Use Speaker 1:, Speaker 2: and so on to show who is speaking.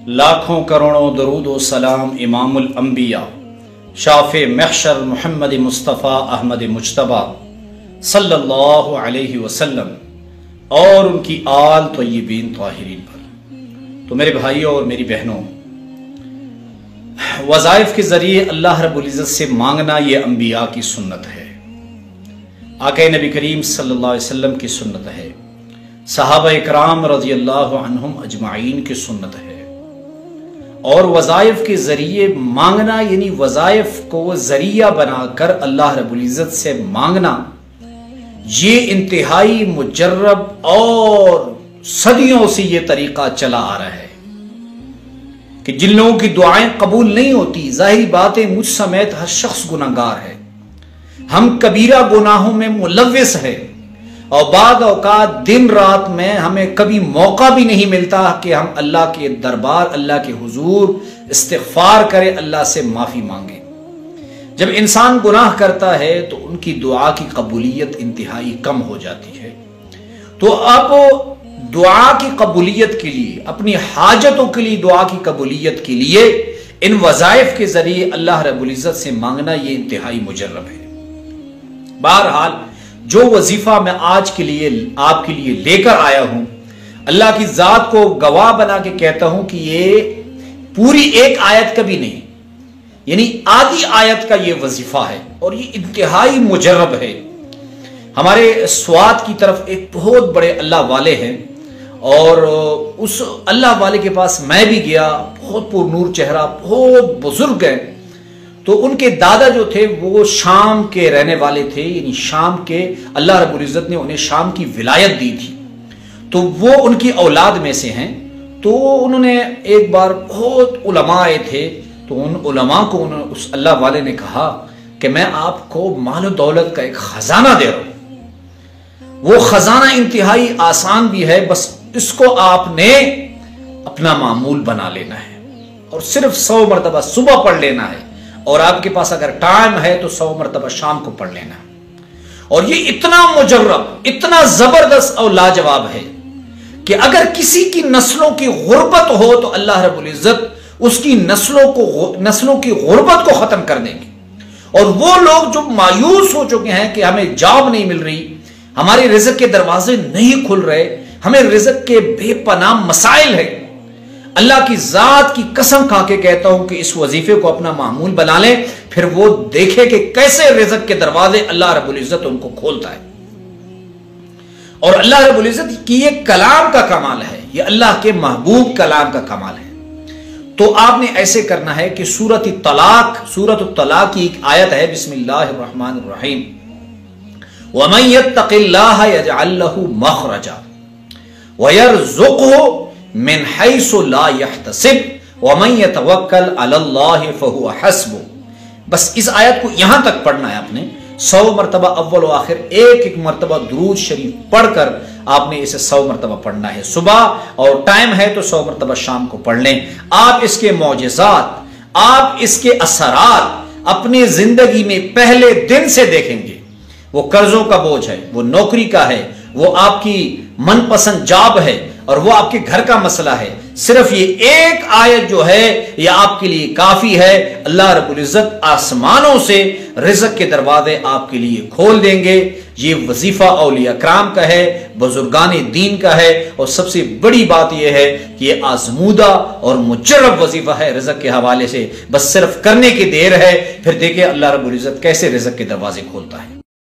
Speaker 1: لاکھوں کروڑوں درود و سلام امام الانبیاء شافع محشر محمد مصطفیٰ احمد مجتبی صلی اللہ علیہ وسلم اور ان کی آل طیبین طاہرین پر۔ تو میرے بھائیوں اور میری بہنوں، وظائف کے ذریعے اللہ رب العزت سے مانگنا یہ انبیاء کی سنت ہے، آقا نبی کریم صلی اللہ علیہ وسلم کی سنت ہے، صحابہ اکرام رضی اللہ عنہم اجمعین کی سنت ہے۔ اور وظائف کے ذریعے مانگنا یعنی وظائف کو ذریعہ بنا کر اللہ رب العزت سے مانگنا، یہ انتہائی مجرب اور صدیوں سے یہ طریقہ چلا آ رہا ہے کہ جن لوگوں کی دعائیں قبول نہیں ہوتی، ظاہری بات ہے مجھ سمیت ہر شخص گناہگار ہے، ہم کبیرہ گناہوں میں ملوث ہیں، اور بعض اوقات دن رات میں ہمیں کبھی موقع بھی نہیں ملتا کہ ہم اللہ کے دربار، اللہ کے حضور استغفار کریں، اللہ سے معافی مانگیں۔ جب انسان گناہ کرتا ہے تو ان کی دعا کی قبولیت انتہائی کم ہو جاتی ہے۔ تو اب دعا کی قبولیت کے لیے، اپنی حاجتوں کے لیے دعا کی قبولیت کے لیے ان وظائف کے ذریعے اللہ رب العزت سے مانگنا یہ انتہائی مجرب ہے۔ بہرحال جو وظیفہ میں آج کے لیے آپ کے لیے لے کر آیا ہوں، اللہ کی ذات کو گواہ بنا کے کہتا ہوں کہ یہ پوری ایک آیت کا بھی نہیں، یعنی آدھی آیت کا یہ وظیفہ ہے، اور یہ انتہائی مجرب ہے۔ ہمارے سوات کی طرف ایک بہت بڑے اللہ والے ہیں، اور اس اللہ والے کے پاس میں بھی گیا، بہت پر نور چہرہ، بہت بزرگ ہیں۔ تو ان کے دادا جو تھے وہ شام کے رہنے والے تھے، یعنی شام کے اللہ رب العزت نے انہیں شام کی ولایت دی تھی، تو وہ ان کی اولاد میں سے ہیں۔ تو انہوں نے ایک بار بہت علماء آئے تھے، تو ان علماء کو اس اللہ والے نے کہا کہ میں آپ کو مال و دولت کا ایک خزانہ دے رہا ہوں، وہ خزانہ انتہائی آسان بھی ہے، بس اس کو آپ نے اپنا معمول بنا لینا ہے، اور صرف 100 مرتبہ صبح پڑھ لینا ہے، اور آپ کے پاس اگر ٹائم ہے تو 100 مرتبہ شام کو پڑھ لینا ہے۔ اور یہ اتنا مجرب، اتنا زبردست اور لاجواب ہے کہ اگر کسی کی نسلوں کی غربت ہو تو اللہ رب العزت اس کی نسلوں کی غربت کو ختم کر دیں گے۔ اور وہ لوگ جو مایوس ہو چکے ہیں کہ ہمیں جاب نہیں مل رہی، ہمارے رزق کے دروازے نہیں کھل رہے، ہمیں رزق کے بے پناہ مسائل ہیں، اللہ کی ذات کی قسم کھا کے کہتا ہوں کہ اس وظیفے کو اپنا معمول بنا لیں، پھر وہ دیکھے کہ کیسے رزق کے دروازے اللہ رب العزت ان کو کھولتا ہے۔ اور اللہ رب العزت کی یہ کلام کا کمال ہے، یہ اللہ کے محبوب کلام کا کمال ہے۔ تو آپ نے ایسے کرنا ہے کہ سورۃ الطلاق کی ایک آیت ہے، بسم اللہ الرحمن الرحیم، وَمَن يَتَّقِ اللَّهَ يَجْعَل لَّهُ مَخْرَجًا وَيَرْزُقْهُ من حیث لا یحتسب ومن یتوکل علی اللہ فہو حسبہ۔ بس اس آیت کو یہاں تک پڑھنا ہے، آپ نے 100 مرتبہ اول و آخر ایک مرتبہ درود شریف پڑھ کر آپ نے اسے 100 مرتبہ پڑھنا ہے صبح، اور ٹائم ہے تو 100 مرتبہ شام کو پڑھ لیں۔ آپ اس کے معجزات، آپ اس کے اثرات اپنی زندگی میں پہلے دن سے دیکھیں گے۔ وہ قرضوں کا بوجھ ہے، وہ نوکری کا ہے، وہ آپ کی من پسند جاب ہے، اور وہ آپ کے گھر کا مسئلہ ہے، صرف یہ ایک آیت جو ہے یہ آپ کے لیے کافی ہے۔ اللہ رب العزت آسمانوں سے رزق کے دروازے آپ کے لیے کھول دیں گے۔ یہ وظیفہ اولیاء کرام کا ہے، بزرگان دین کا ہے، اور سب سے بڑی بات یہ ہے کہ یہ آزمودہ اور مجرب وظیفہ ہے رزق کے حوالے سے، بس صرف کرنے کی دیر ہے، پھر دیکھیں اللہ رب العزت کیسے رزق کے دروازے کھولتا ہے۔